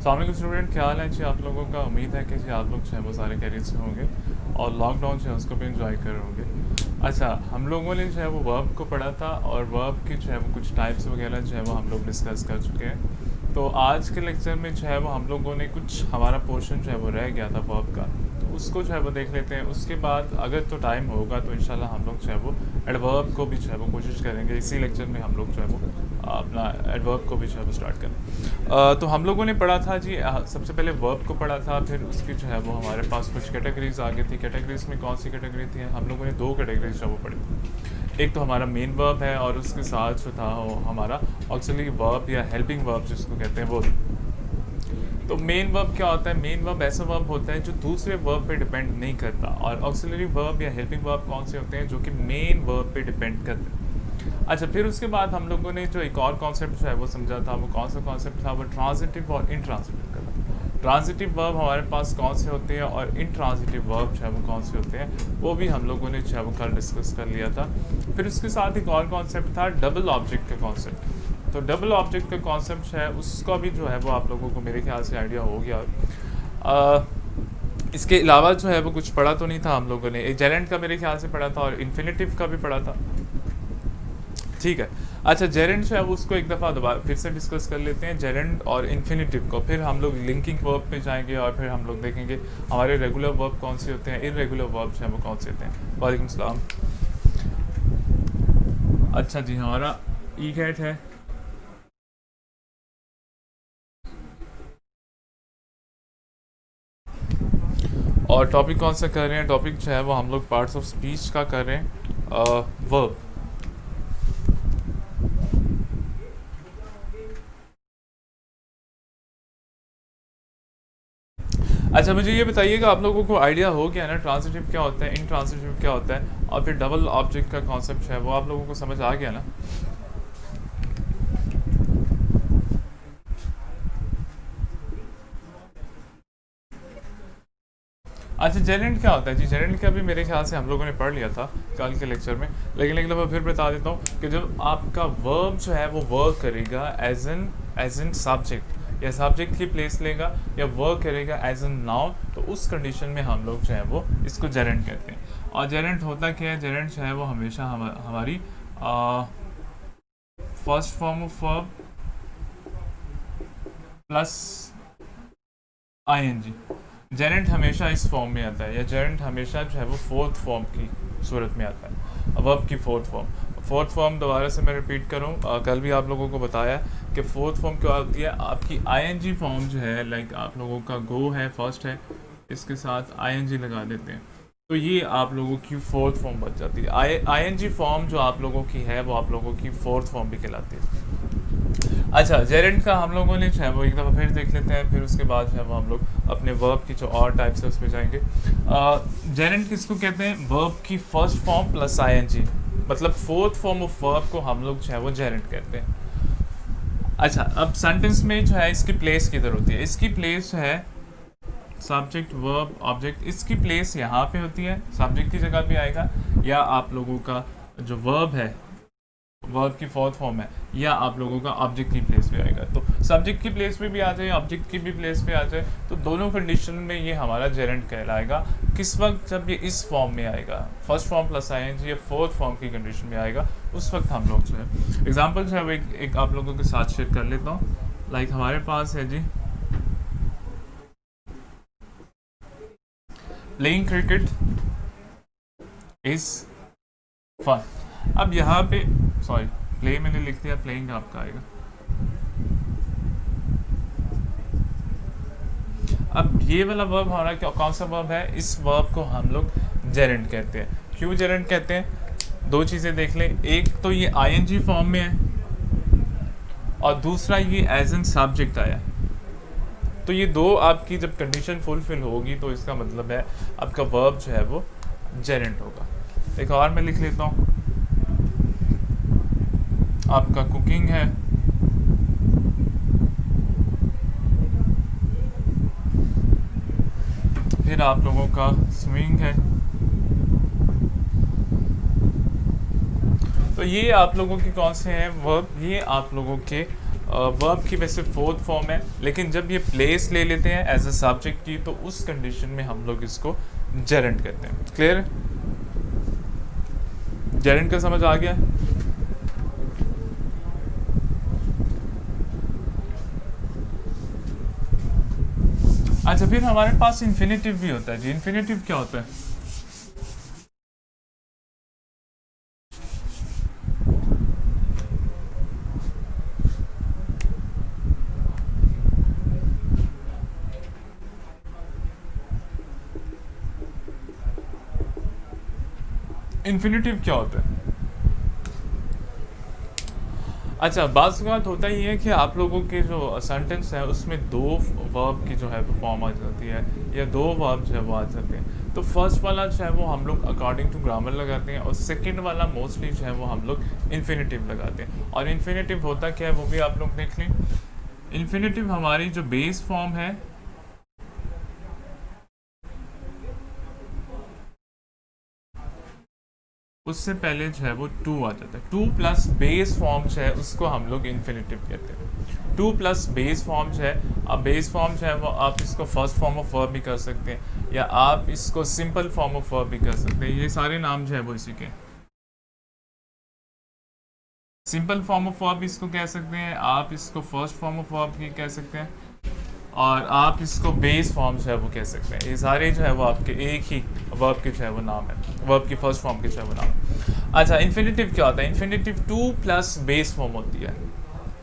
अस्सलाम स्टूडेंट, क्या हाल है जी आप लोगों का। उम्मीद है कि जी आप लोग जो है वो सारे कैरियर से होंगे और लॉकडाउन जो है उसको भी इंजॉय कर रहे होंगे। अच्छा, हम लोगों ने जो है वो वर्ब को पढ़ा था और वर्ब की जो है वो कुछ टाइप्स वगैरह जो है वो हम लोग डिस्कस कर चुके हैं। तो आज के लेक्चर में जो है वो हम लोगों ने कुछ हमारा पोर्शन जो है वो रह गया था वर्ब का, तो उसको जो है वो देख लेते हैं। उसके बाद अगर तो टाइम होगा तो इंशाल्लाह हम लोग जो है वो एडवर्ब को भी जो है वो कोशिश करेंगे। इसी लेक्चर में हम लोग जो है वो अपना एडवर्ब को भी जो है वो स्टार्ट करें। तो हम लोगों ने पढ़ा था जी, सबसे पहले वर्ब को पढ़ा था, फिर उसकी जो है वो हमारे पास कुछ कैटेगरीज आ गई थी। कैटेगरीज में कौन सी कैटेगरी थी, हम लोगों ने दो कैटेगरीज जो है वो पढ़ी थी। एक तो हमारा मेन वर्ब है और उसके साथ जो था वो हमारा ऑक्सिलरी वर्ब या हेल्पिंग वर्ब जिसको कहते हैं वो। तो मेन वर्ब क्या होता है? मेन वर्ब ऐसा वर्ब होता है जो दूसरे वर्ब पे डिपेंड नहीं करता, और ऑक्सिलरी वर्ब या हेल्पिंग वर्ब कौन से होते हैं जो कि मेन वर्ब पे डिपेंड करते हैं। अच्छा, फिर उसके बाद हम लोगों ने जो एक और कॉन्सेप्ट जो है वो समझा था, वो कौन सा कॉन्सेप्ट था? वो ट्रांजिटिव और इंट्रांजिटिव का था। ट्रांजिटिव वर्ब हमारे पास कौन से होते हैं और इंट्रांजिटिव वर्ब जो है वो कौन से होते हैं, वो भी हम लोगों ने जो है वो कल डिस्कस कर लिया था। फिर उसके साथ एक और कॉन्सेप्ट था डबल ऑब्जेक्ट का कॉन्सेप्ट। तो डबल ऑब्जेक्ट का कॉन्सेप्ट है उसका भी जो है वो आप लोगों को मेरे ख्याल से आइडिया हो गया। इसके अलावा जो है वो कुछ पढ़ा तो नहीं था हम लोगों ने। एक जेरेंट का मेरे ख्याल से पढ़ा था और इन्फिनेटिव का भी पढ़ा था। ठीक है। अच्छा, जेरेंट जो है वो उसको एक दफ़ा दोबारा फिर से डिस्कस कर लेते हैं, जेरेंट और इन्फिनेटिव को। फिर हम लोग लिंकिंग वर्ब पे जाएंगे और फिर हम लोग देखेंगे हमारे रेगुलर वर्ब कौन से होते हैं, इरेगुलर वर्ब जो है वो कौन से होते हैं। वालेकुम सलाम। अच्छा जी, हमारा ई कैट है। और टॉपिक कौन सा कर रहे हैं? टॉपिक जो है वो हम लोग पार्ट्स ऑफ स्पीच का कर रहे हैं, वर्ब। अच्छा, मुझे ये बताइएगा, आप लोगों को आइडिया हो गया ना ट्रांजिटिव क्या होता है, इंट्रांजिटिव क्या होता है, और फिर डबल ऑब्जेक्ट का कॉन्सेप्ट है वो आप लोगों को समझ आ गया ना? अच्छा, जेरेंट क्या होता है जी? जेरेंट का भी मेरे ख्याल से हम लोगों ने पढ़ लिया था कल के लेक्चर में, लेकिन एक दफ़ा फिर बता देता हूँ कि जब आपका वर्ब जो है वो वर्क करेगा एज एन सब्जेक्ट या सब्जेक्ट की प्लेस लेगा या वर्क करेगा एज एन नाउन, तो उस कंडीशन में हम लोग जो है वो इसको जेरेंट कहते हैं। और जेरेंट होता क्या है? जेरेंट जो है वो हमेशा हमारी first form of verb plus ING. Gerund हमेशा इस फॉर्म में आता है, या जेरेंट हमेशा जो है वो फोर्थ फॉर्म की सूरत में आता है, वर्ब की फोर्थ फॉर्म दोबारा से मैं रिपीट करूँ, कल भी आप लोगों को बताया कि फोर्थ फॉर्म क्या होती है। आपकी आईएनजी फॉर्म जो है, लाइक आप लोगों का गो है, फर्स्ट है, इसके साथ आईएनजी लगा देते हैं, तो ये आप लोगों की फोर्थ फॉर्म बच जाती है। आईएनजी फॉर्म जो आप लोगों की है वो आप लोगों की फोर्थ फॉर्म भी कहलाती है। अच्छा, जेरेंट का हम लोगों ने जो है वो एक दफ़ा फिर देख लेते हैं, फिर उसके बाद जो है वो हम लोग अपने वर्ब की जो और टाइप्स है उस पर जाएंगे। जेरेंट किसको कहते हैं? वर्ब की फर्स्ट फॉर्म प्लस आईएनजी, मतलब फोर्थ फॉर्म ऑफ वर्ब को हम लोग जो है वो जेरेंट कहते हैं। अच्छा, अब सेंटेंस में जो है इसकी प्लेस किधर होती है? इसकी प्लेस है सब्जेक्ट वर्ब ऑब्जेक्ट, इसकी प्लेस यहाँ पे होती है, सब्जेक्ट की जगह पे आएगा, या आप लोगों का जो वर्ब है, वर्ब की फोर्थ फॉर्म है, या आप लोगों का ऑब्जेक्ट की प्लेस पे आएगा। तो सब्जेक्ट की प्लेस पे भी आ जाए, ऑब्जेक्ट की भी प्लेस पे आ जाए, तो दोनों कंडीशन में ये हमारा जेरेंट कहलाएगा। किस वक्त? जब ये इस फॉर्म में आएगा, फर्स्ट फॉर्म प्लस आईएनजी या फोर्थ फॉर्म की कंडीशन में आएगा, उस वक्त हम लोग जो है एग्जाम्पल जो है वो एक आप लोगों के साथ शेयर कर लेता हूँ। लाइक हमारे पास है जी, प्लेइंग क्रिकेट इज फन। अब यहाँ पे सॉरी, प्ले मैंने लिख दिया, प्लेइंग आपका आएगा। अब ये वाला वर्ब हमारा क्या, कौन सा वर्ब है? इस वर्ब को हम लोग जेरेंट कहते हैं। क्यों जेरेंट कहते हैं? दो चीज़ें देख लें, एक तो ये आईएनजी फॉर्म में है और दूसरा ये एज एन सब्जेक्ट आया। तो ये दो आपकी जब कंडीशन फुलफिल होगी तो इसका मतलब है आपका वर्ब जो है वो जेरेंट होगा। एक और मैं लिख लेता हूँ, आपका कुकिंग है, फिर आप लोगों का स्विमिंग है, तो ये आप लोगों के कौन से हैं वर्ब? ये आप लोगों के वर्ब की वैसे फोर्थ फॉर्म है, लेकिन जब ये प्लेस ले लेते हैं एज अ सब्जेक्ट की तो उस कंडीशन में हम लोग इसको जेरेंट कहते हैं। क्लियर है? जेरेंट का समझ आ गया? अच्छा, फिर हमारे पास इन्फिनेटिव भी होता है जी। इन्फिनेटिव क्या होता है? इन्फिनेटिव क्या होता है? अच्छा, बात बात होता ही है कि आप लोगों के जो सेंटेंस है उसमें दो वर्ब की जो है वो फॉर्म आ जाती है, या दो वर्ब जो है वो आ जाते हैं। तो फर्स्ट वाला जो है वो हम लोग अकॉर्डिंग टू ग्रामर लगाते हैं, और सेकंड वाला मोस्टली जो है वो हम लोग इन्फिनेटिव लगाते हैं। और इन्फिनेटिव होता क्या है वो भी आप लोग देख लें। इन्फिनेटिव हमारी जो बेस फॉर्म है, उससे पहले जो है वो टू आ जाता है। टू प्लस बेस फॉर्म जो है उसको हम लोग इन्फिनेटिव कहते हैं। टू प्लस बेस फॉर्म जो है, अब बेस फॉर्म जो है वो आप इसको फर्स्ट फॉर्म ऑफ वर्ब भी कर सकते हैं, या आप इसको सिंपल फॉर्म ऑफ वर्ब भी कर सकते हैं। ये सारे नाम जो है वो इसी के। सिंपल फॉर्म ऑफ वर्ब इसको कह सकते हैं, आप इसको फर्स्ट फॉर्म ऑफ वर्ब भी कह सकते हैं, और आप इसको बेस फॉर्म जो है वो कह सकते हैं। ये सारे जो है वो आपके एक ही वर्ब के जो है वो नाम है, वर्ब की फर्स्ट फॉर्म के जो है वो नाम है। अच्छा, इन्फिनेटिव क्या होता है? Infinitive two plus base form होती है।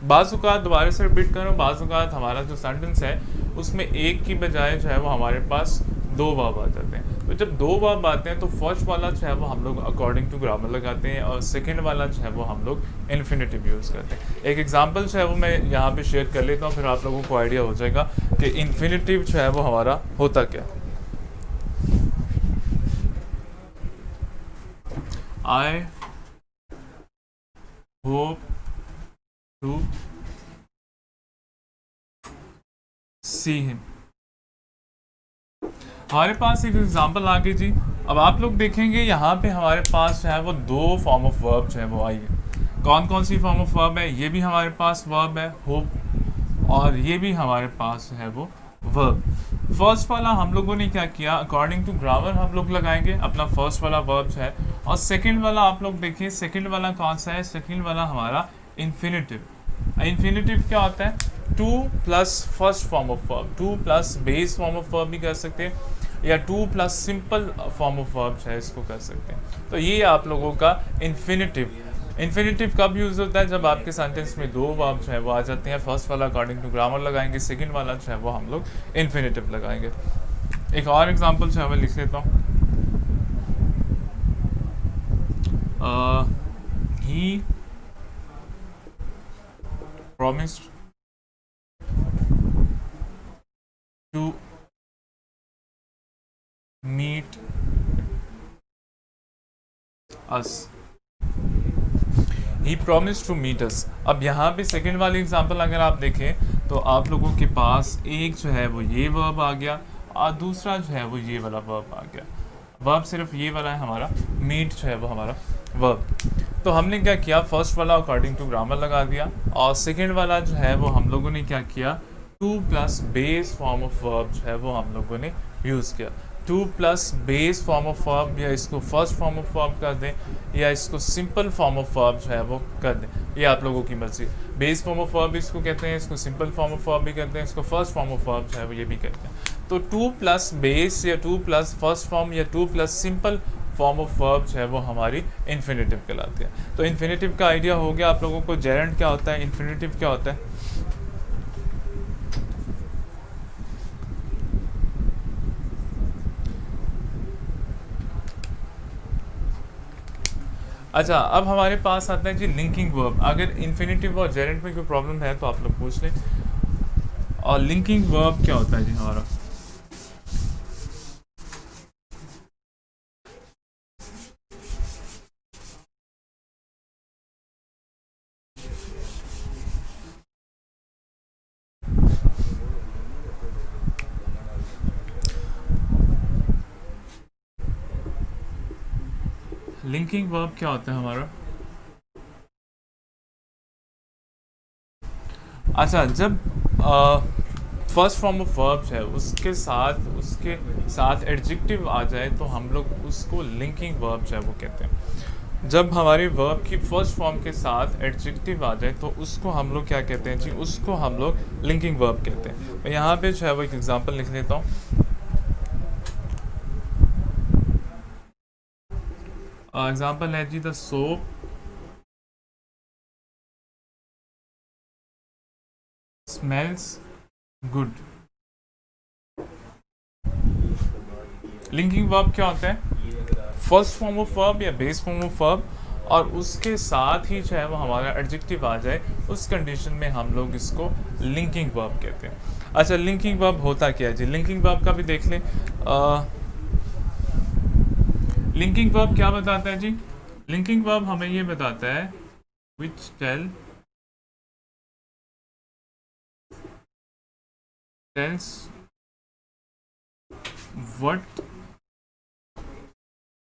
बाज़-औक़ात, दोबारा से रिपीट करूँ, बाज़-औक़ात हमारा जो सेंटेंस है उसमें एक की बजाय जो है वो हमारे पास दो वर्ब आ जाते हैं। तो जब दो वर्ब आते हैं तो फर्स्ट वाला जो है वो हम लोग अकॉर्डिंग टू ग्रामर लगाते हैं, और सेकंड वाला जो है वो हम लोग इन्फिनेटिव यूज़ करते हैं। एक एग्जांपल जो है वो मैं यहाँ पे शेयर कर लेता हूँ, फिर आप लोगों को आइडिया हो जाएगा कि इन्फिनेटिव जो है वो हमारा होता क्या। I hope to see him. हमारे पास एक एग्जांपल आ गई जी। अब आप लोग देखेंगे यहाँ पे हमारे पास जो है वो दो फॉर्म ऑफ वर्ब जो है वो आई है। कौन कौन सी फॉर्म ऑफ वर्ब है? ये भी हमारे पास वर्ब है होप, और ये भी हमारे पास है वो वर्ब। फर्स्ट वाला हम लोगों ने क्या किया, अकॉर्डिंग टू ग्रामर हम लोग लगाएंगे अपना फर्स्ट वाला वर्ब जो है, और सेकंड वाला आप लोग देखिए, सेकंड वाला कौन सा है? सेकंड वाला हमारा इन्फिनेटिव। इन्फिनेटिव क्या होता है? Two plus first form of verb, two plus base form of verb भी कर सकते हैं, या two plus simple form of verb है इसको कर सकते हैं। तो ये आप लोगों का इन्फिनेटिव। इन्फिनेटिव कब यूज़ होता है? जब आपके सेंटेंस में दो वर्ब जो है वो आ जाते हैं। फर्स्ट वाला अकॉर्डिंग टू ग्रामर लगाएंगे, सेकंड वाला जो है वो हम लोग इन्फिनेटिव लगाएंगे। एक और एग्जांपल जो है मैं लिख लेता हूँ। ही promised to meet us। He promised to meet us। अब यहाँ पे सेकंड वाली एग्जांपल अगर आप देखें तो आप लोगों के पास एक जो है वो ये वर्ब आ गया, और दूसरा जो है वो ये वाला वर्ब आ गया। वर्ब सिर्फ ये वाला है हमारा, मीट जो है वो हमारा वर्ब। तो हमने क्या किया, फर्स्ट वाला अकॉर्डिंग टू ग्रामर लगा दिया, और सेकंड वाला जो है वो हम लोगों ने क्या किया, two plus base form of verb जो है वो हम लोगों ने यूज़ किया। Two plus base form of verb, या इसको फर्स्ट फॉर्म ऑफ वर्ब कर दें, या इसको सिंपल फॉर्म ऑफ वर्ब जो है वो कर दें, ये आप लोगों की मर्जी। बेस फॉर्म ऑफ वर्ब इसको कहते हैं, इसको सिंपल फॉर्म ऑफ वर्ब भी कहते हैं, इसको फर्स्ट फॉर्म ऑफ वर्ब जो है वो ये भी कहते हैं। तो टू प्लस बेस, या टू प्लस फर्स्ट फॉर्म, या two plus simple form of verb जो है वो हमारी इन्फिनेटिव कहलाती है। तो इन्फिनेटिव का आइडिया हो गया आप लोगों को। जेरेंट क्या होता है, इन्फिनेटिव क्या होता है। अच्छा, अब हमारे पास आता है जी लिंकिंग वर्ब। अगर इन्फिनेटिव और जेरेंट में कोई प्रॉब्लम है तो आप लोग पूछ लें। और लिंकिंग वर्ब क्या होता है जी हमारा। लिंकिंग वर्ब क्या होता है हमारा। अच्छा, जब फर्स्ट फॉर्म ऑफ वर्ब है उसके साथ एडजेक्टिव आ जाए तो हम लोग उसको लिंकिंग वर्ब है वो कहते हैं। जब हमारे वर्ब की फर्स्ट फॉर्म के साथ एडजेक्टिव आ जाए तो उसको हम लोग क्या कहते हैं जी, उसको हम लोग लिंकिंग वर्ब कहते हैं। मैं यहाँ पे जो है वो एक एग्जांपल लिख लेता हूँ। एग्जांपल है जी, the soap smells good. Linking verb क्या होता है? फर्स्ट फॉर्म ऑफ वर्ब या बेस फॉर्म ऑफ वर्ब और उसके साथ ही चाहे वो हमारा एडजेक्टिव आ जाए, उस कंडीशन में हम लोग इसको लिंकिंग वर्ब कहते हैं। अच्छा, लिंकिंग वर्ब होता क्या है जी? लिंकिंग वर्ब का भी देख लें। लिंकिंग वर्ब क्या बताता है जी? लिंकिंग वर्ब हमें ये बताता है which tells what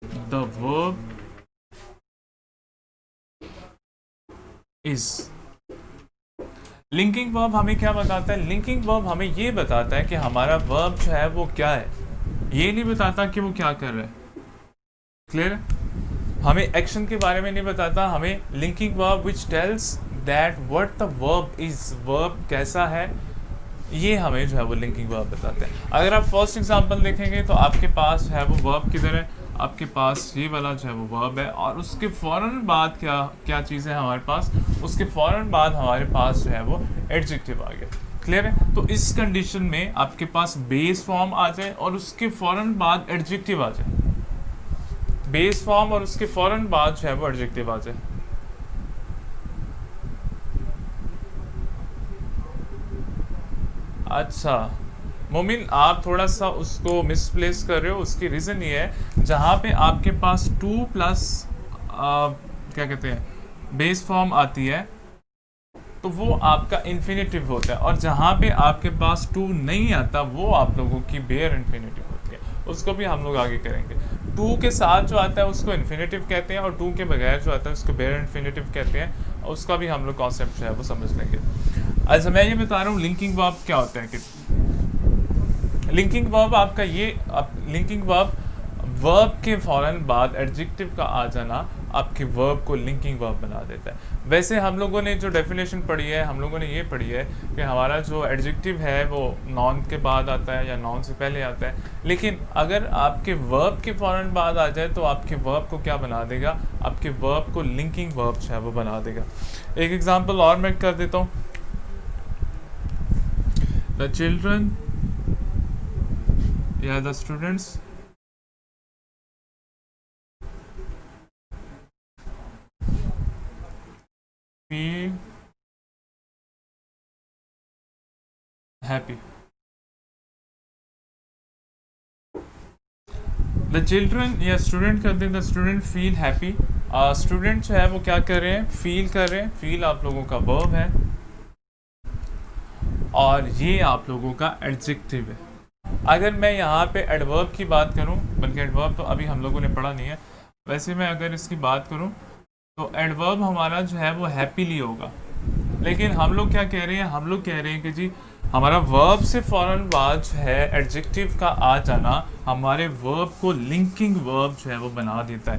the verb is. Linking verb हमें क्या बताता है? लिंकिंग वर्ब हमें ये बताता है कि हमारा वर्ब जो है वो क्या है, ये नहीं बताता कि वो क्या कर रहा है। क्लियर? हमें एक्शन के बारे में नहीं बताता, हमें linking verb which tells that what the verb is, verb कैसा है, ये हमें जो है वो लिंकिंग वर्ब बताते हैं। अगर आप फर्स्ट एग्जांपल देखेंगे तो आपके पास है वो वर्ब किधर है, आपके पास ये वाला जो है वो वर्ब है और उसके फ़ौरन बाद क्या क्या चीज़ें हैं हमारे पास, उसके फ़ौरन बाद हमारे पास जो है वो एडजेक्टिव आ गया। क्लियर है? तो इस कंडीशन में आपके पास बेस फॉर्म आ जाए और उसके फ़ौरन बाद एडजेक्टिव आ जाए, बेस फॉर्म और उसके फ़ौरन बाद जो है वो एडजेक्टिव आ जाए। अच्छा मोमिन, आप थोड़ा सा उसको मिसप्लेस कर रहे हो। उसकी रीज़न ये है, जहाँ पे आपके पास 2 प्लस क्या कहते हैं बेस फॉर्म आती है तो वो आपका इन्फिनेटिव होता है, और जहाँ पे आपके पास 2 नहीं आता वो आप लोगों की बेयर इन्फिनेटिव होती है। उसको भी हम लोग आगे करेंगे। 2 के साथ जो आता है उसको इन्फिनेटिव कहते हैं और 2 के बगैर जो आता है उसको बेयर इन्फिनेटिव कहते हैं। उसका भी हम लोग कॉन्सेप्ट जो है वो समझ लेंगे। अच्छा, मैं ये बता रहा हूँ लिंकिंग वर्ब क्या होता है। कि लिंकिंग वर्ब आपका ये लिंकिंग वर्ब वर्ब के फ़ौरन बाद एडजेक्टिव का आ जाना आपके वर्ब को लिंकिंग वर्ब बना देता है। वैसे हम लोगों ने जो डेफिनेशन पढ़ी है, हम लोगों ने ये पढ़ी है कि हमारा जो एडजेक्टिव है वो नॉन के बाद आता है या नॉन से पहले आता है, लेकिन अगर आपके वर्ब के फ़ौरन बाद आ जाए तो आपके वर्ब को क्या बना देगा? आपके वर्ब को लिंकिंग वर्ब जो है वो बना देगा। एक एग्जांपल और मैं कर देता हूँ। द चिल्ड्रन या the students feel happy. The children या स्टूडेंट कर दें, the student feel happy. Student जो है वो क्या कर रहे हैं? फील कर रहे हैं। फील आप लोगों का वर्ब है और ये आप लोगों का एडजेक्टिव है। अगर मैं यहाँ पे एडवर्ब की बात करूँ, बल्कि एडवर्ब तो अभी हम लोगों ने पढ़ा नहीं है, वैसे मैं अगर इसकी बात करूँ तो एडवर्ब हमारा जो है वो हैप्पीली होगा। लेकिन हम लोग क्या कह रहे हैं? हम लोग कह रहे हैं कि जी हमारा वर्ब से फ़ौरन बाद जो है एडजेक्टिव का आ जाना हमारे वर्ब को लिंकिंग वर्ब जो है वो बना देता है।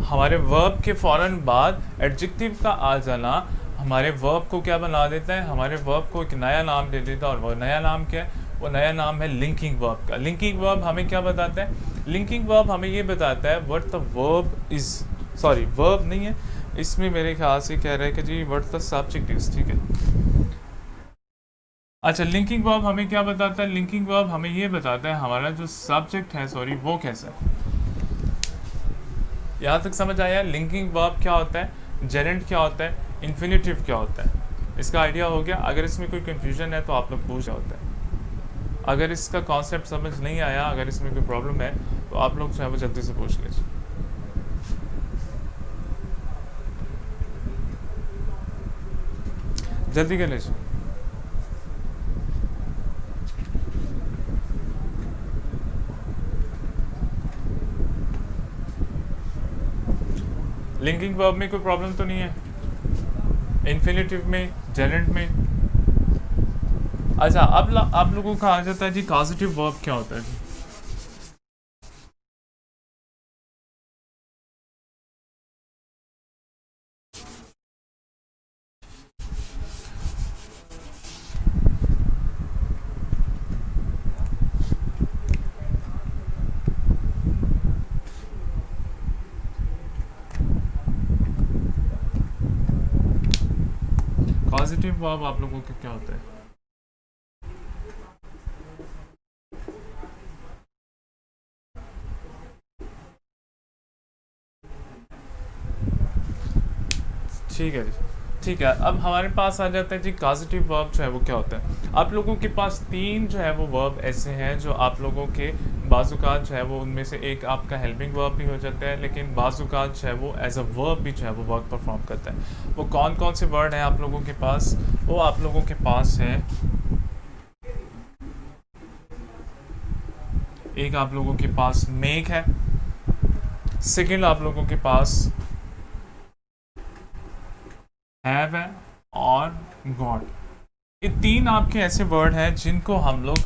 हमारे वर्ब के फ़ौरन बाद एडजेक्टिव का आ जाना हमारे वर्ब को क्या बना देता है? हमारे वर्ब को एक नया नाम दे देता है। और वो नया नाम क्या है? वो नया नाम है लिंकिंग वर्ब का। लिंकिंग वर्ब हमें क्या बताता है? लिंकिंग वर्ब हमें ये बताता है what the verb is, sorry verb नहीं है इसमें, मेरे ख्याल से कह रहे हैं कि जी व्हाट द सब्जेक्ट इज। ठीक है। अच्छा, लिंकिंग वर्ब हमें क्या बताता है? लिंकिंग वर्ब हमें ये बताता है हमारा जो सब्जेक्ट है, सॉरी, वो कैसा है। यहाँ तक समझ आया? लिंकिंग वर्ब क्या होता है, जेरेंट क्या होता है, इन्फिनेटिव क्या होता है, इसका आइडिया हो गया। अगर इसमें कोई कन्फ्यूजन है तो आप लोग पूछ होता है। अगर इसका कॉन्सेप्ट समझ नहीं आया, अगर इसमें कोई प्रॉब्लम है तो आप लोग जो है वो जल्दी से पूछ लीजिए। जल्दी कर लीजिए। लिंकिंग वर्ब में कोई प्रॉब्लम तो नहीं है? इन्फिनेटिव में, जेरेंट में? अच्छा, अब आप लोगों का आ जाता है जी कॉजेटिव वर्ब क्या होता है जी। पॉजिटिव वर्ब आप लोगों का क्या होता है? ठीक है जी, ठीक है। अब हमारे पास आ जाता है जी पॉजिटिव वर्ब जो है वो क्या होता है। आप लोगों के पास तीन जो है वो वर्ब ऐसे हैं जो आप लोगों के बाजुकात जो है वो उनमें से एक आपका हेल्पिंग वर्ब भी हो जाता है, लेकिन बाजुकात जो है वो एज अ वर्ब भी जो है वो वर्क परफॉर्म करता है। वो कौन कौन से वर्ड हैं आप लोगों के पास? वो आप लोगों के पास है, एक आप लोगों के पास मेक है, सेकंड आप लोगों के पास हैव है, और गॉड। ये तीन आपके ऐसे वर्ड हैं जिनको हम लोग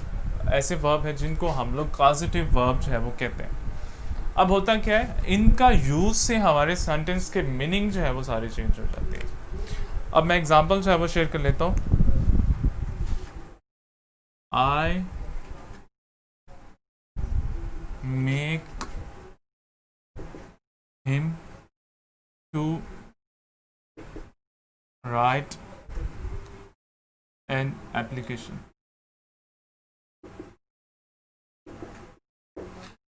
ऐसे वर्ब है जिनको हम लोग पॉजिटिव वर्ब जो है वो कहते हैं। अब होता क्या है, इनका यूज से हमारे सेंटेंस के मीनिंग जो है वो सारे चेंज हो जाते हैं। अब मैं एग्जांपल जो है वो शेयर कर लेता हूँ। I make him to write an application.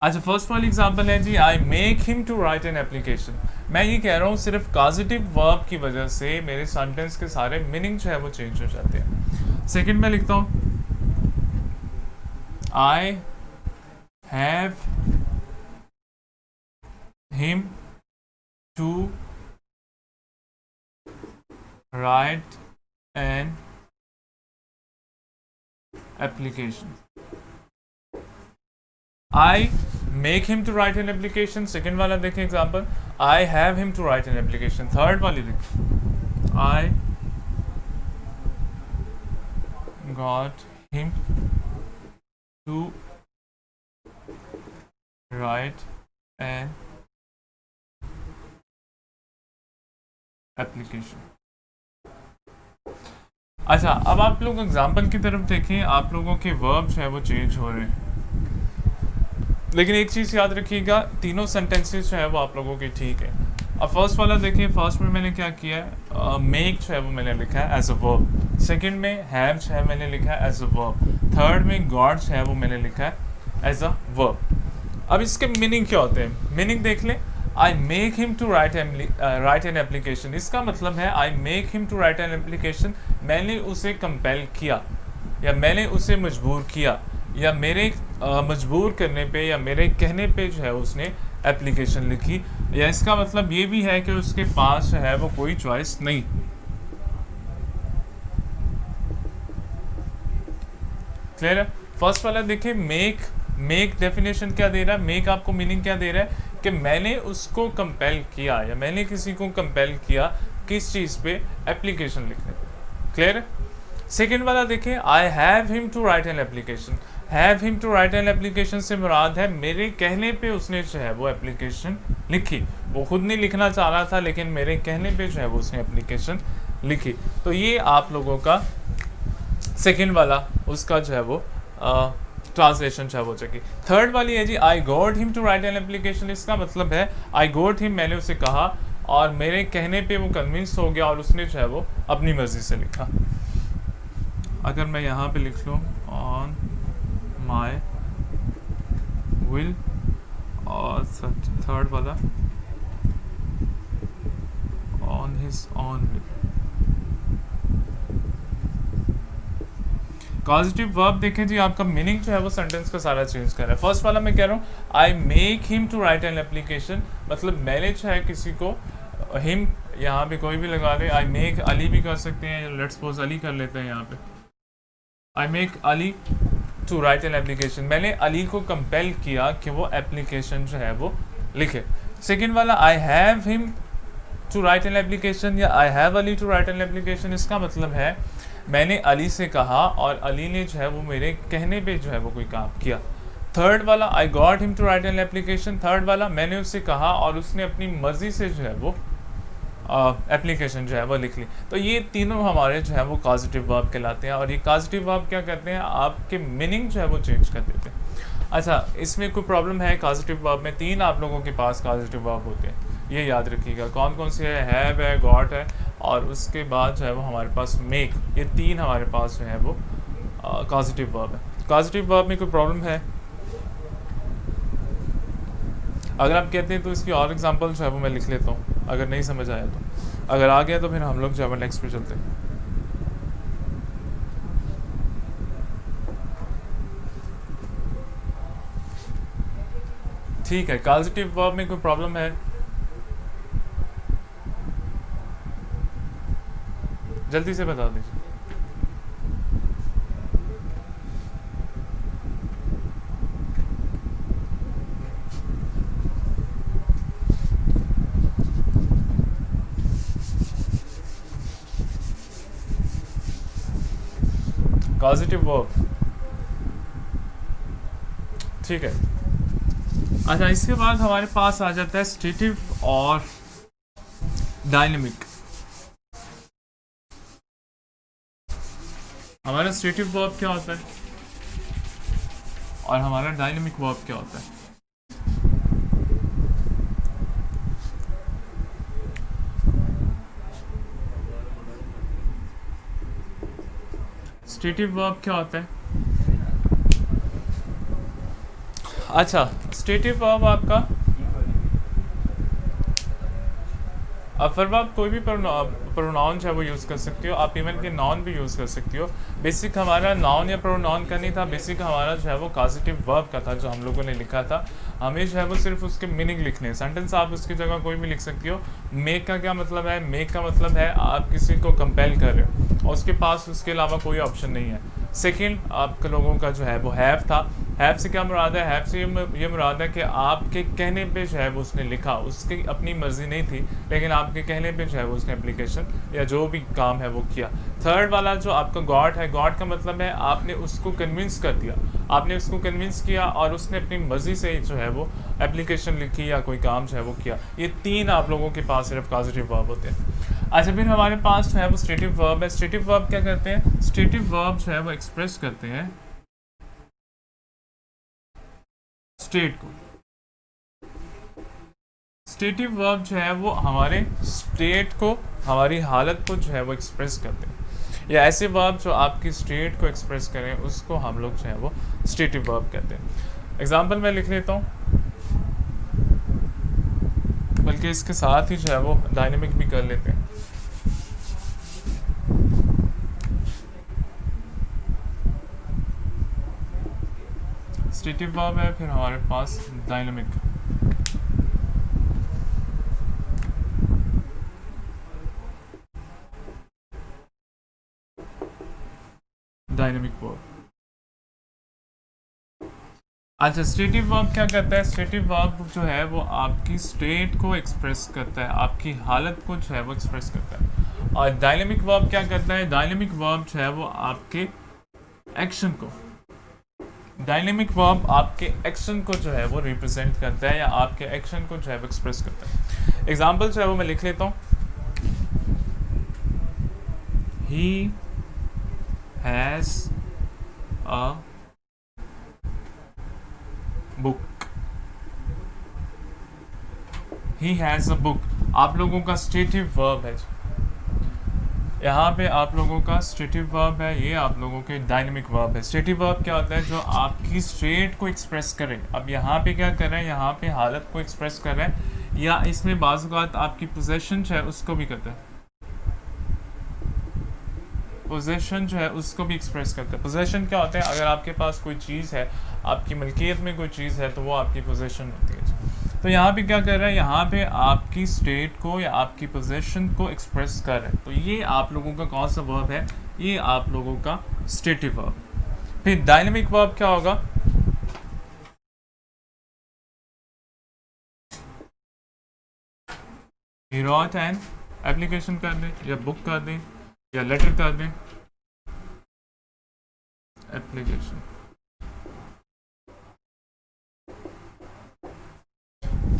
अच्छा, फर्स्ट वाली एग्जांपल है जी, I make him to write an application. मैं ये कह रहा हूँ सिर्फ पॉजिटिव वर्ब की वजह से मेरे सेंटेंस के सारे मीनिंग जो है वो चेंज हो जाते हैं। सेकंड में लिखता हूँ, I have him to write an application. I make him to write an application, second वाला देखें example, I have him to write an application. Third वाली देखें, I got him to write an application. अच्छा, अब आप लोग example की तरफ देखें, आप लोगों के वर्ब जो है वो चेंज हो रहे हैं, लेकिन एक चीज़ याद रखिएगा, तीनों सेंटेंसेस जो है वो आप लोगों के ठीक है। अब फर्स्ट वाला देखिए, फर्स्ट में मैंने क्या किया है, मेक जो है वो मैंने लिखा है एज अ वर्ब, सेकंड में हैव जो है मैंने लिखा है एज अ वर्ब, थर्ड में गॉड जो है वो मैंने लिखा है एज अ वर्ब। अब इसके मीनिंग क्या होते हैं, मीनिंग देख लें। I make him to write an application, इसका मतलब है I make him to write an application, मैंने उसे कंपेल किया या मैंने उसे मजबूर किया, या मेरे मजबूर करने पे या मेरे कहने पे जो है उसने एप्लीकेशन लिखी, या इसका मतलब ये भी है कि उसके पास जो है वो कोई चॉइस नहीं। क्लियर है? फर्स्ट वाला देखिए, मेक डेफिनेशन क्या दे रहा है, मेक आपको मीनिंग क्या दे रहा है कि मैंने उसको कंपेल किया या मैंने किसी को कंपेल किया किस चीज़ पे, एप्लीकेशन लिखने पे। क्लियर है? सेकेंड वाला देखिए, I have him to write an application, have him to write an application से मुराद है मेरे कहने पे उसने जो है वो एप्लीकेशन लिखी, वो खुद नहीं लिखना चाह रहा था लेकिन मेरे कहने पे जो है वो उसने एप्लीकेशन लिखी। तो ये आप लोगों का सेकेंड वाला उसका जो है वो ट्रांसलेशन जो है वो चाहिए। थर्ड वाली है जी, I got him to write an application, इसका मतलब है आई गॉट हिम, मैंने उसे कहा और मेरे कहने पे वो कन्विंस हो गया और उसने जो है वो अपनी मर्जी से लिखा। अगर मैं यहाँ पे लिख लूँ ऑन माई विल, और थर्ड वाला on his on will. Positive verb देखें जी, आपका मीनिंग जो है वो सेंटेंस का सारा चेंज कर रहा है। फर्स्ट वाला मैं कह रहा हूँ I make him to write an application, मतलब मैंने जो है किसी को, हिम यहाँ पे कोई भी लगा दे, आई मेक अली भी कर सकते हैं, लेट्स सपोज अली कर लेते हैं यहाँ पे, I make Ali to write an application, मैंने अली को कंपेल किया कि वो एप्लीकेशन जो है वो लिखे। सेकेंड वाला I have him to write an application या I have Ali to write an application, इसका मतलब है मैंने अली से कहा और अली ने जो है वो मेरे कहने पे जो है वो कोई काम किया। थर्ड वाला, I got him to write an application. Third वाला, मैंने उससे कहा और उसने अपनी मर्जी से जो है वो एप्लीकेशन जो है वो लिख ली। तो ये तीनों हमारे जो है वो कॉजिटिव वर्ब कहलाते हैं। और ये कॉजिटिव वर्ब क्या करते हैं, आपके मीनिंग जो है वो चेंज कर देते हैं। अच्छा, इसमें कोई प्रॉब्लम है पॉजिटिव वर्ब में? तीन आप लोगों के पास पॉजिटिव वर्ब होते हैं, ये याद रखिएगा। कौन कौन से है? हैव है, गॉट है, और उसके बाद जो है वो हमारे पास मेक। ये तीन हमारे पास जो है वो पॉजिटिव वर्ब है। पॉजिटिव वर्ब में कोई प्रॉब्लम है? अगर आप कहते हैं तो इसकी और एग्जांपल जो है वो मैं लिख लेता हूँ, अगर नहीं समझ आया तो। अगर आ गया तो फिर हम लोग जो है वो नेक्स्ट पे चलते हैं। ठीक है, पॉजिटिव वर्ब में कोई प्रॉब्लम है? जल्दी से बता दीजिए। पॉजिटिव वर्ब, ठीक है। अच्छा, इसके बाद हमारे पास आ जाता है स्टेटिव और डायनेमिक। हमारा स्टेटिव वर्ब क्या होता है और हमारा डायनेमिक वर्ब क्या होता है? स्टेटिव वर्ब क्या होता है? अच्छा, स्टेटिव वर्ब आपका फिर आप कोई भी प्रोनाउन जो है वो यूज़ कर सकते हो। आप इवन के नाउन भी यूज़ कर सकते हो। बेसिक हमारा नाउन या प्रोनाउन का नहीं था, बेसिक हमारा जो है वो पॉजिटिव वर्ब का था जो हम लोगों ने लिखा था। हमें जो है वो सिर्फ उसके मीनिंग लिखने हैं। सेंटेंस आप उसकी जगह कोई भी लिख सकती हो। मेक का क्या मतलब है? मेक का मतलब है आप किसी को कंपेल कर रहे हो और उसके पास उसके अलावा कोई ऑप्शन नहीं है। सेकेंड, आपके लोगों का जो है वो हैव था। हैव से क्या मुराद है? हैव से ये मुराद है कि आपके कहने पे जो है वो उसने लिखा, उसकी अपनी मर्जी नहीं थी, लेकिन आपके कहने पे जो है वो उसने एप्लीकेशन या जो भी काम है वो किया। थर्ड वाला जो आपका गॉड है, गॉड का मतलब है आपने उसको कन्विंस कर दिया, आपने उसको कन्विंस किया और उसने अपनी मर्जी से जो है वो एप्लीकेशन लिखी या कोई काम जो है वो किया। ये तीन आप लोगों के पास सिर्फ पॉजिटिव वर्ब होते हैं। अच्छा, फिर हमारे पास जो है वो स्टेटिव वर्ब है। स्टेटिव वर्ब क्या करते हैं? स्टेटिव वर्ब जो है वो एक्सप्रेस करते हैं स्टेट को। स्टेटिव वर्ब जो है वो हमारे स्टेट को, हमारी हालत को जो है वो एक्सप्रेस करते हैं, या ऐसे वर्ब जो आपकी स्टेट को एक्सप्रेस करें उसको हम लोग जो है वो स्टेटिव वर्ब कहते हैं। एग्जांपल मैं लिख लेता हूँ, बल्कि इसके साथ ही जो है वो डायनेमिक भी कर लेते हैं। स्टेटिव वर्ब है, फिर हमारे पास डायनेमिक। Dynamic verb. अच्छा, स्टेटिव वर्ब क्या करता है? स्टेटिव वर्ब जो है वो आपकी स्टेट को एक्सप्रेस करता है, आपकी हालत को जो है वो एक्सप्रेस करता है। और डायनेमिक वर्ब क्या करता है? डायनेमिक वर्ब जो है वो आपके एक्शन को, डायनेमिक वर्ब आपके एक्शन को जो है वो रिप्रेजेंट करता है या आपके एक्शन को जो है वो एक्सप्रेस करता है। एग्जाम्पल जो है वो मैं लिख लेता हूँ। He has a book. He has a book आप लोगों का स्टेटिव वर्ब है। यहाँ पे आप लोगों का स्टेटिव वर्ब है, ये आप लोगों के डायनेमिक वर्ब है। स्टेटिव वर्ब क्या होता है? जो आपकी स्टेट को एक्सप्रेस करे। अब यहाँ पे क्या कर रहे हैं? यहाँ पे हालत को एक्सप्रेस कर रहे हैं, या इसमें बाज़ औक़ात आपकी पोजेशन है उसको भी करता है, पोजेशन जो है उसको भी एक्सप्रेस करता है। पोजेशन क्या होता है? अगर आपके पास कोई चीज़ है, आपकी मलकियत में कोई चीज़ है, तो वो आपकी पोजेशन होती है। तो यहाँ पे क्या कर रहा है? यहाँ पे आपकी स्टेट को या आपकी पोजेशन को एक्सप्रेस कर रहा है। तो ये आप लोगों का कौन सा वर्ब है? ये आप लोगों का स्टेटिव वर्ब। फिर डायनेमिक वर्ब क्या होगा? ही रॉट एन एप्लीकेशन कर दें, या बुक कर दें, या लेटर कर दें, एप्लीकेशन।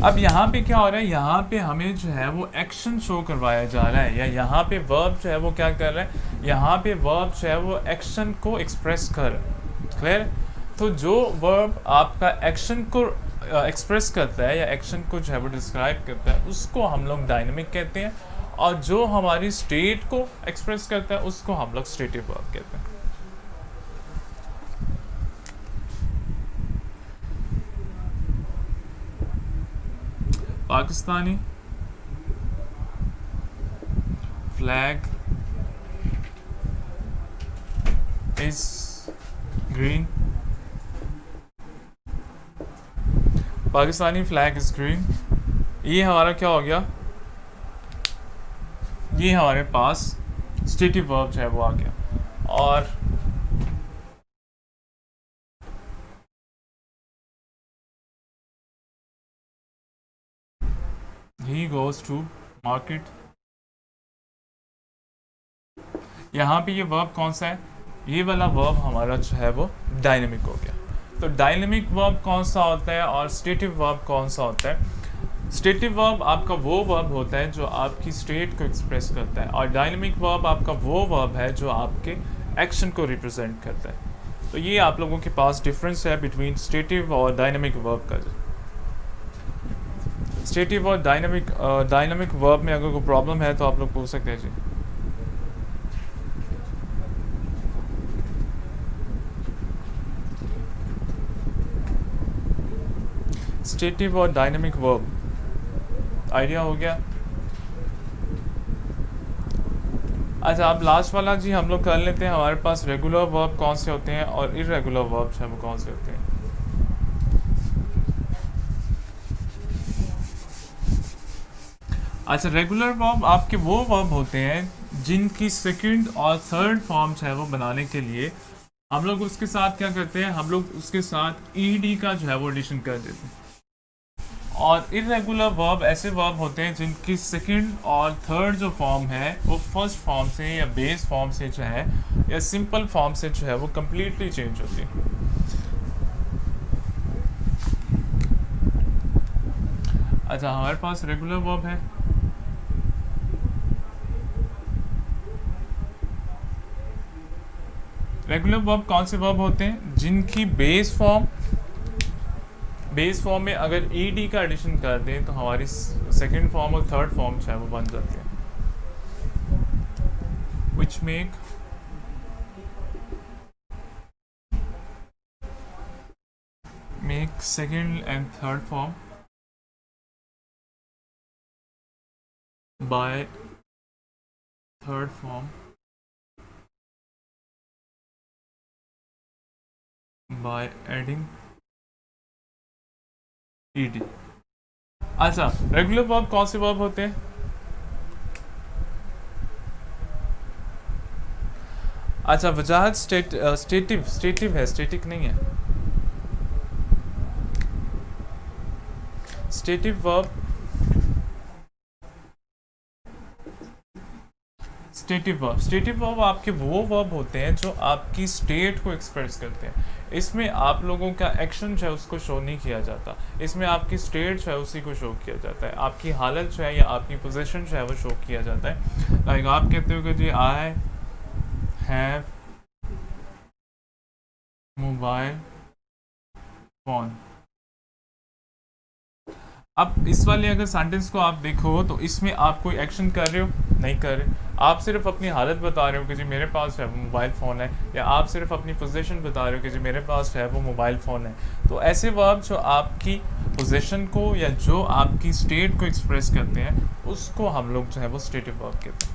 अब यहाँ पे क्या हो रहा है, यहाँ पे हमें जो है वो एक्शन शो करवाया जा रहा है, या यहाँ पे वर्ब जो है वो क्या कर रहा है, यहाँ पे वर्ब जो है वो एक्शन को एक्सप्रेस कर रहा है। क्लियर? तो जो वर्ब आपका एक्शन को एक्सप्रेस करता है या एक्शन को जो है वो डिस्क्राइब करता है, उसको हम लोग डायनेमिक कहते हैं, और जो हमारी स्टेट को एक्सप्रेस करता है उसको हम लोग स्टेटिव वर्ब कहते हैं। Pakistani flag is green. Pakistani flag is green, ये हमारा क्या हो गया, ये हमारे पास स्टेटिव वर्ब जो है वो आ गया। और he goes to market, यहाँ पे ये वर्ब कौन सा है, ये वाला वर्ब हमारा जो है वो डायनेमिक हो गया। तो डायनेमिक वर्ब कौन सा होता है और स्टेटिव वर्ब कौन सा होता है? स्टेटिव वर्ब आपका वो वर्ब होता है जो आपकी स्टेट को एक्सप्रेस करता है, और डायनेमिक वर्ब आपका वो वर्ब है जो आपके एक्शन को रिप्रेजेंट करता है। तो ये आप लोगों के पास डिफरेंस है बिटवीन स्टेटिव और डायनेमिक वर्ब का। स्टेटिव और डायनामिक वर्ब में अगर कोई प्रॉब्लम है तो आप लोग पूछ सकते हैं जी। स्टेटिव और डायनामिक वर्ब आइडिया हो गया? अच्छा, अब लास्ट वाला जी हम लोग कर लेते हैं। हमारे पास रेगुलर वर्ब कौन से होते हैं और इरेगुलर वर्ब है वो कौन से होते हैं। अच्छा, रेगुलर वर्ब आपके वो वर्ब होते हैं जिनकी सेकंड और थर्ड फॉर्म है वो बनाने के लिए हम लोग उसके साथ क्या करते हैं, हम लोग उसके साथ ईडी का जो है वो एडिशन कर देते हैं। और इरेगुलर वर्ब ऐसे वर्ब होते हैं जिनकी सेकंड और थर्ड जो फॉर्म है वो फर्स्ट फॉर्म से या बेस फॉर्म से जो है या सिंपल फॉर्म से जो है वो कम्प्लीटली चेंज होती है। अच्छा, हमारे पास रेगुलर वर्ब है। रेगुलर वर्ब कौन से वर्ब होते हैं जिनकी बेस फॉर्म में अगर ईडी का एडिशन कर दें तो हमारी सेकंड फॉर्म और थर्ड फॉर्म है वो बन जाती है, which make second and third form by third form by adding ed। अच्छा, रेगुलर वर्ब कौन से वर्ब होते हैं? अच्छा, वजाहत स्टेटिव है, स्टेटिक नहीं है। स्टेटिव वर्ब आपके वो वर्ब होते हैं जो आपकी स्टेट को एक्सप्रेस करते हैं। इसमें आप लोगों का एक्शन जो है उसको शो नहीं किया जाता, इसमें आपकी स्टेट जो है उसी को शो किया जाता है, आपकी हालत जो है या आपकी पोजीशन जो है वो शो किया जाता है। लाइक आप कहते हो कि जी आई हैव मोबाइल फोन। अब इस वाले अगर सेंटेंस को आप देखो तो इसमें आप कोई एक्शन कर रहे हो, नहीं कर रहे, आप सिर्फ अपनी हालत बता रहे हो कि जी मेरे पास है वो मोबाइल फ़ोन है, या आप सिर्फ अपनी पोजीशन बता रहे हो कि जी मेरे पास है वो मोबाइल फ़ोन है। तो ऐसे वर्ब जो आपकी पोजीशन को या जो आपकी स्टेट को एक्सप्रेस करते हैं उसको हम लोग जो है वो स्टेटिव वर्ब कहते हैं।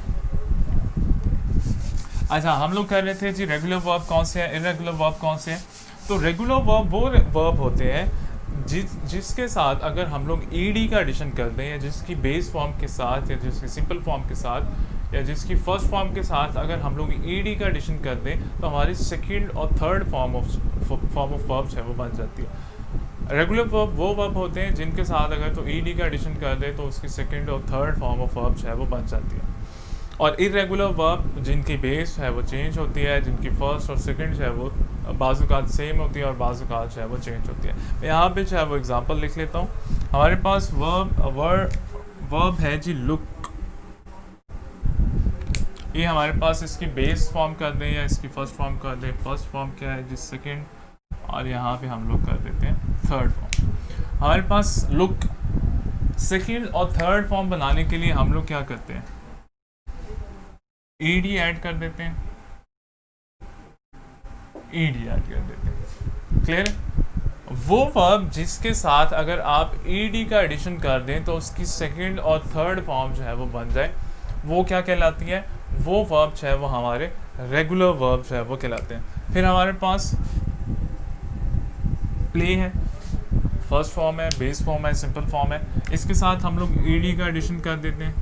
अच्छा, हम लोग कर रहे थे जी रेगुलर वर्ब कौन से हैं, इरेगुलर वर्ब कौन से हैं। तो रेगुलर वर्ब वो वर्ब होते हैं जिसके साथ अगर हम लोग ईडी का एडिशन कर दें, या जिसकी बेस फॉर्म के साथ या जिसकी सिंपल फॉर्म के साथ या जिसकी फर्स्ट फॉर्म के साथ अगर हम लोग ईडी का एडिशन कर दें तो हमारी सेकंड और थर्ड फॉर्म ऑफ वर्ब्स है वो बन जाती है। रेगुलर वर्ब वो वर्ब होते हैं जिनके साथ अगर तो ईडी का एडिशन कर दे तो उसकी सेकंड और थर्ड फॉर्म ऑफ वर्ब्स है वो बन जाती है। और इरेगुलर वर्ब जिनकी बेस है वो चेंज होती है, जिनकी फर्स्ट और सेकंड है वो बाज़-औक़ात सेम होती है और बाज़-औक़ात जो है वो चेंज होती है। मैं यहाँ पे जो है वो एग्ज़ाम्पल लिख लेता हूँ। हमारे पास वर्ब है जी लुक। ये हमारे पास इसकी बेस फॉर्म कर दें या इसकी फर्स्ट फॉर्म कर दें। फर्स्ट फॉर्म क्या है जी सेकंड, और यहाँ पे हम लोग कर देते हैं थर्ड फॉर्म। हमारे पास लुक सेकंड और थर्ड फॉर्म बनाने के लिए हम लोग क्या करते हैं, ईडी ऐड कर देते हैं, ईडी ऐड कर देते हैं। क्लियर? वो वर्ब जिसके साथ अगर आप ईडी का एडिशन कर दें तो उसकी सेकंड और थर्ड फॉर्म जो है वो बन जाए, वो क्या कहलाती है, वो वर्ब जो है वो हमारे रेगुलर वर्ब जो है वो कहलाते हैं। फिर हमारे पास प्ले है, फर्स्ट फॉर्म है, बेस फॉर्म है, सिंपल फॉर्म है, इसके साथ हम लोग ईडी का एडिशन कर देते हैं,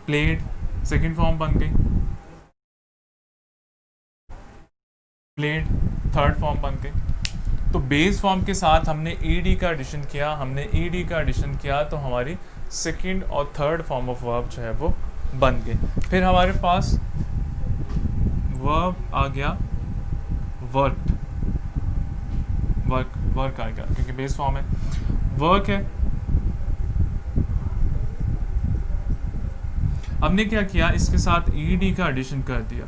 प्लेड सेकंड फॉर्म बन गई, प्लेड थर्ड फॉर्म बन गई। तो बेस फॉर्म के साथ हमने ईडी का एडिशन किया, तो हमारी सेकंड और थर्ड फॉर्म ऑफ वर्ब जो है वो बन गए। फिर हमारे पास वर्ब आ गया वर्क आ गया, क्योंकि बेस फॉर्म है, वर्क है। हमने क्या किया, इसके साथ ईडी का एडिशन कर दिया,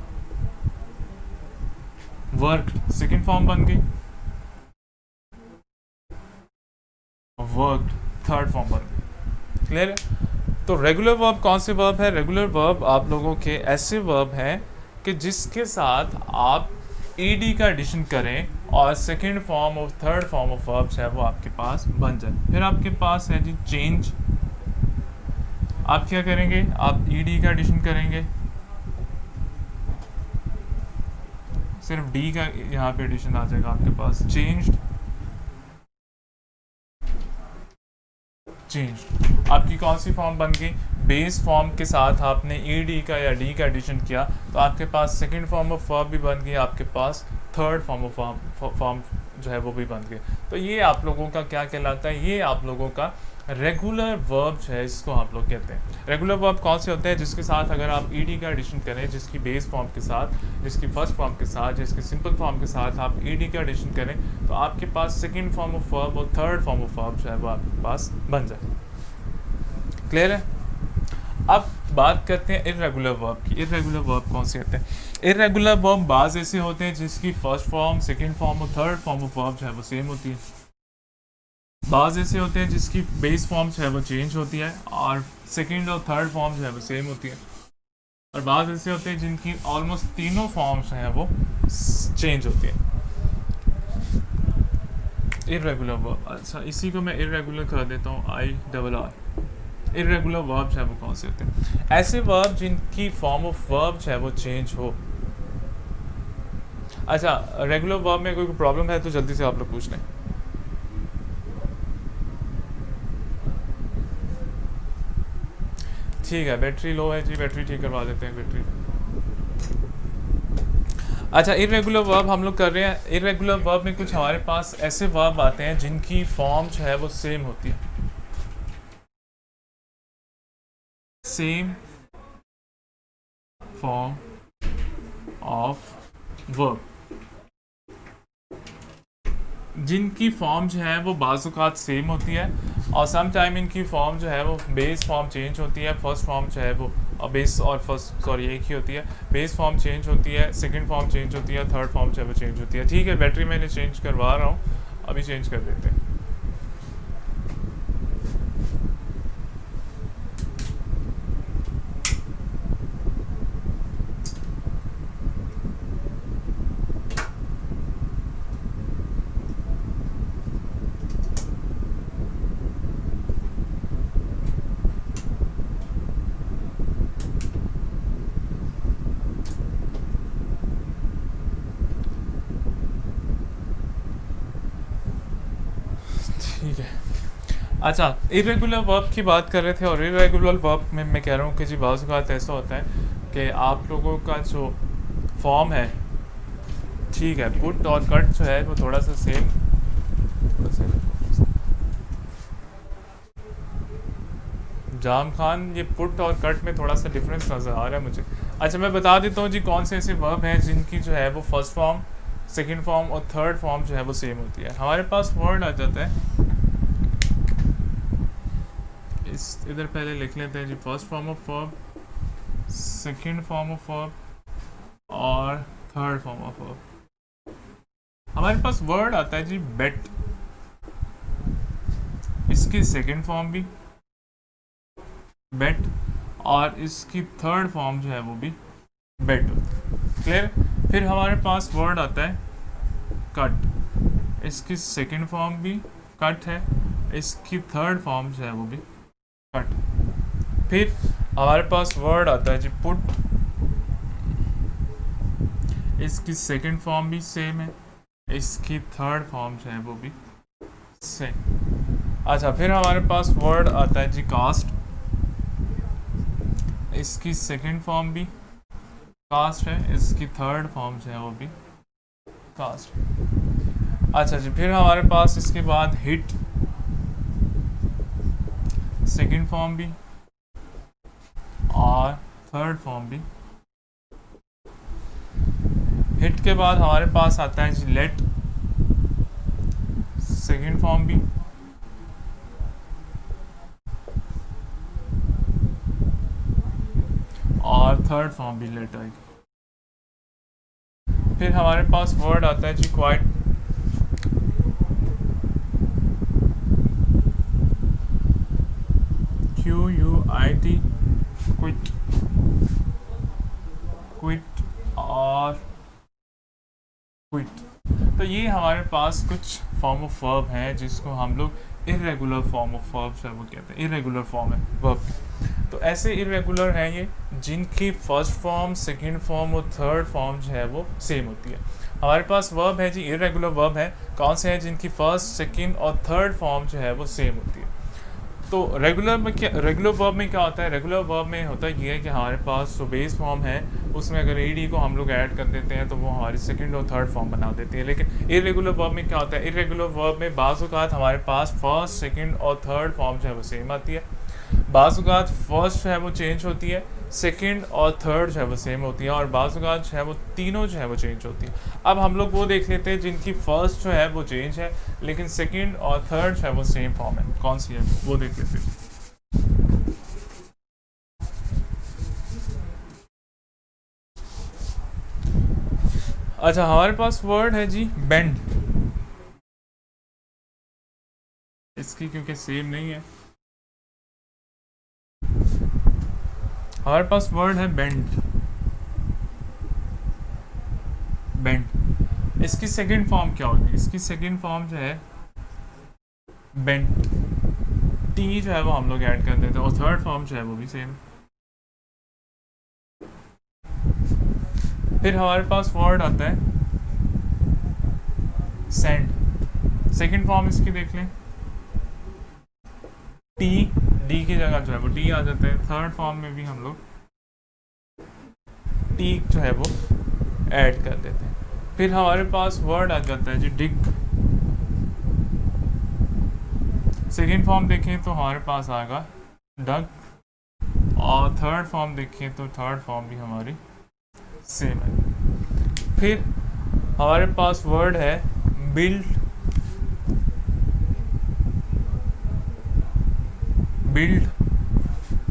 वर्क सेकंड फॉर्म बन गई, वर्क थर्ड फॉर्म बन गई। क्लियर है? तो रेगुलर वर्ब कौन से वर्ब है? रेगुलर वर्ब आप लोगों के ऐसे वर्ब हैं कि जिसके साथ आप ईडी का एडिशन करें और सेकंड फॉर्म और थर्ड फॉर्म ऑफ वर्ब है वो आपके पास बन जाए। फिर आपके पास है जी चेंज। आप क्या करेंगे, आप ईडी का एडिशन करेंगे, सिर्फ डी का यहाँ पे एडिशन आ जाएगा आपके पास, चेंज्ड। आपकी कौन सी फॉर्म बन गई, बेस फॉर्म के साथ आपने ईडी का या डी का एडिशन किया तो आपके पास सेकंड फॉर्म ऑफ वर्ब भी बन गई, आपके पास थर्ड फॉर्म ऑफ फॉर्म जो है वो भी बन गए। तो ये आप लोगों का क्या कहलाता है, ये आप लोगों का रेगुलर वर्ब जो है, इसको आप लोग कहते हैं। रेगुलर वर्ब कौन से होते हैं, जिसके साथ अगर आप ईडी का एडिशन करें, जिसकी बेस फॉर्म के साथ, जिसकी फर्स्ट फॉर्म के साथ, जिसकी सिंपल फॉर्म के साथ आप ईडी का एडिशन करें तो आपके पास सेकंड फॉर्म ऑफ वर्ब और थर्ड फॉर्म ऑफ वर्ब जो है वो आपके पास बन जाए। क्लियर है? अब बात करते हैं इर्रेगुलर वर्ब की। इर्रेगुलर वर्ब कौन से होते हैं? इर्रेगुलर वर्ब बाज़ ऐसे होते हैं जिसकी फर्स्ट फॉर्म, सेकंड फॉर्म और थर्ड फॉर्म ऑफ वर्ब जो है वो सेम होती है। बाज़ ऐसे होते हैं जिसकी बेस फॉर्म जो है वो चेंज होती है और सेकंड और थर्ड फॉर्म जो है वो सेम होती है। और बाज़ ऐसे होते हैं जिनकी ऑलमोस्ट तीनों फॉर्म्स हैं वो चेंज होती है। इर्रेगुलर वर्ब, अच्छा इसी को मैं इर्रेगुलर कर देता हूँ, IRR। इर्रेगुलर वर्ब जो है वो कौन से होते हैं? ऐसे वर्ब जिनकी फॉर्म ऑफ वर्ब जो है वो चेंज हो। अच्छा, रेगुलर वर्ब में कोई प्रॉब्लम है तो जल्दी से आप लोग पूछ लें। ठीक है, बैटरी लो है जी, बैटरी ठीक करवा देते हैं बैटरी। अच्छा, इरेगुलर वर्ब हम लोग कर रहे हैं। इरेगुलर वर्ब में कुछ हमारे पास ऐसे वर्ब आते हैं जिनकी फॉर्म जो है वो सेम होती है, सेम फॉर्म ऑफ वर्ब, जिनकी फॉर्म जो है वो बाज़-औक़ात सेम होती है और सम टाइम इनकी फॉर्म जो है वो बेस फॉर्म चेंज होती है। फर्स्ट फॉर्म जो है वो बेस और फर्स्ट सॉरी एक ही होती है, बेस फॉर्म चेंज होती है, सेकंड फॉर्म चेंज होती है, थर्ड फॉर्म जो है वो चेंज होती है। ठीक है, बैटरी मैंने चेंज करवा रहा हूँ, अभी चेंज कर देते हैं। ठीक है, अच्छा इरेगुलर वर्ब की बात कर रहे थे और इरेगुलर वर्ब में मैं कह रहा हूँ कि जी बाज़ औक़ात ऐसा होता है कि आप लोगों का जो फॉर्म है, ठीक है, पुट और कट जो है वो थोड़ा सा सेम, जाम खान, ये पुट और कट में थोड़ा सा डिफरेंस नज़र आ रहा है मुझे। अच्छा मैं बता देता हूँ जी कौन से ऐसे वर्ब हैं जिनकी जो है वो फर्स्ट फॉर्म, सेकंड फॉर्म और थर्ड फॉर्म जो है वो सेम होती है। हमारे पास वर्ड आ जाता है, इस इधर पहले लिख लेते हैं जी, first form of verb, second form of verb और थर्ड फॉर्म ऑफ वर्ब। हमारे पास वर्ड आता है जी बेट, इसकी सेकंड फॉर्म भी बेट और इसकी थर्ड फॉर्म जो है वो भी बेट होती है। क्लियर। फिर हमारे पास वर्ड आता है कट, इसकी सेकंड फॉर्म भी कट है, इसकी थर्ड फॉर्म जो है वो भी कट। फिर हमारे पास वर्ड आता है जी पुट, इसकी सेकंड फॉर्म भी सेम है, इसकी थर्ड फॉर्म जो है वो भी सेम। अच्छा फिर हमारे पास वर्ड आता है जी कास्ट, इसकी सेकंड फॉर्म भी कास्ट है, इसकी थर्ड फॉर्म जो है वो भी कास्ट। अच्छा जी फिर हमारे पास इसके बाद हिट, सेकंड फॉर्म भी और थर्ड फॉर्म भी। हिट के बाद हमारे पास आता है जी लेट, सेकंड फॉर्म भी और थर्ड फॉर्म भी लेट आएगी। फिर हमारे पास वर्ड आता है जी क्वाइट, QUIT, क्विट, क्विट और क्विट। तो ये हमारे पास कुछ फॉर्म ऑफ वर्ब हैं जिसको हम लोग इरेगुलर फॉर्म ऑफ वर्ब से वो कहते हैं, इरेगुलर फॉर्म है वर्ब। तो ऐसे इरेगुलर हैं ये जिनकी फर्स्ट फॉर्म, सेकंड फॉर्म और थर्ड फॉर्म जो है वो सेम होती है। हमारे पास वर्ब है जी इरेगुलर वर्ब है, कौन से हैं जिनकी फर्स्ट, सेकंड और थर्ड फॉर्म जो है वो सेम होती है। तो रेगुलर में क्या, रेगुलर वर्ब में क्या होता है, रेगुलर वर्ब में होता है ये है कि हमारे पास जो बेस फॉर्म है उसमें अगर ईडी को हम लोग ऐड कर देते हैं तो वो हमारी सेकंड और थर्ड फॉर्म बना देती है। लेकिन इरेगुलर वर्ब में क्या होता है, इरेगुलर वर्ब में बाज़ औक़ात हमारे पास फर्स्ट, सेकंड और थर्ड फॉर्म जो है वो सेम आती है, बाज़ औक़ात फर्स्ट जो है वो चेंज होती है, सेकंड और थर्ड जो है वो सेम होती है और बाज़ औक़ात जो है वो तीनों जो है वो चेंज होती है। अब हम लोग वो देख लेते हैं जिनकी फर्स्ट जो है वो चेंज है लेकिन सेकंड और थर्ड जो है वो सेम फॉर्म है, कौन सी है वो देख लेते हैं। अच्छा हमारे पास वर्ड है जी बेंड, इसकी क्योंकि सेम नहीं है, हमारे पास वर्ड है बेंड, बेंड। इसकी सेकंड फॉर्म क्या होगी, इसकी सेकंड फॉर्म जो है बेंड, टी जो है वो हम लोग ऐड कर देते हैं और थर्ड फॉर्म जो है वो भी सेम। फिर हमारे पास वर्ड आता है सेंड, सेकंड फॉर्म इसकी देख लें टी, डी की जगह जो है वो टी आ जाता है, थर्ड फॉर्म में भी हम लोग टी जो है वो ऐड कर देते हैं। फिर हमारे पास वर्ड आ जाता है जी डिग, सेकंड फॉर्म देखें तो हमारे पास आएगा डग और थर्ड फॉर्म देखें तो थर्ड फॉर्म भी हमारी सेम है। फिर हमारे पास वर्ड है बिल्ड, बिल्ड,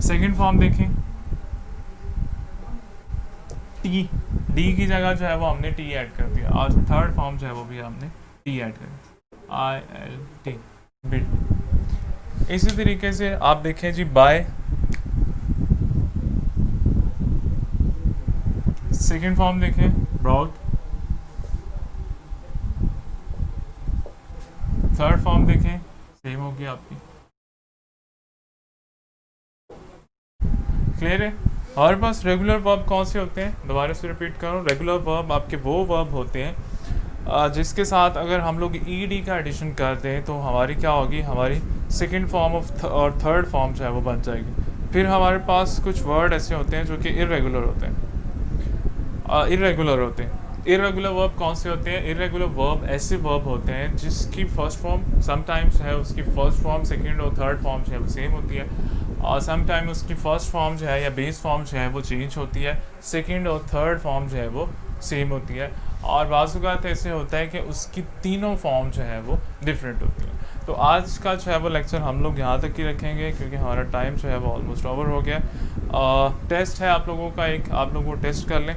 सेकंड फॉर्म देखें टी, डी की जगह जो है वो हमने टी ऐड कर दिया और थर्ड फॉर्म जो है वो भी हमने टी ऐड कर दिया, ILT, बिल्ड। इसी तरीके से आप देखें जी बाय, सेकंड फॉर्म देखें ब्रॉड, थर्ड फॉर्म देखें सेम होगी आपकी। क्लियर है। हमारे पास रेगुलर वर्ब कौन से होते हैं, दोबारा से रिपीट करूँ, रेगुलर वर्ब आपके वो वर्ब होते हैं जिसके साथ अगर हम लोग ईडी का एडिशन करते हैं तो हमारी क्या होगी, हमारी सेकंड फॉर्म ऑफ और थर्ड फॉर्म जो है वो बन जाएगी। फिर हमारे पास कुछ वर्ड ऐसे होते हैं जो कि इरेगुलर होते हैं, इरेगुलर होते हैं। इरेगुलर वर्ब कौन से होते हैं, इरेगुलर वर्ब ऐसे वर्ब होते हैं जिसकी फर्स्ट फॉर्म समटाइम्स है उसकी फर्स्ट फॉर्म, सेकंड और थर्ड फॉर्म जो है वो सेम होती है और सम टाइम उसकी फर्स्ट फॉर्म जो है या बेस फॉर्म जो है वो चेंज होती है, सेकंड और थर्ड फॉर्म जो है वो सेम होती है, और बाज़ ऐसे होता है कि उसकी तीनों फॉर्म जो है वो डिफरेंट होती हैं। तो आज का जो है वो लेक्चर हम लोग यहाँ तक ही रखेंगे क्योंकि हमारा टाइम जो है वो ऑलमोस्ट ओवर हो गया। टेस्ट है आप लोगों का, एक आप लोग वो टेस्ट कर लें,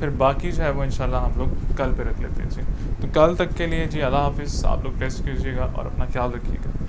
फिर बाकी जो है वो इंशाल्लाह हम लोग कल पे रख लेते हैं जी। तो कल तक के लिए जी अल्लाह हाफिज़, आप लोग टेस्ट कीजिएगा और अपना ख्याल रखिएगा।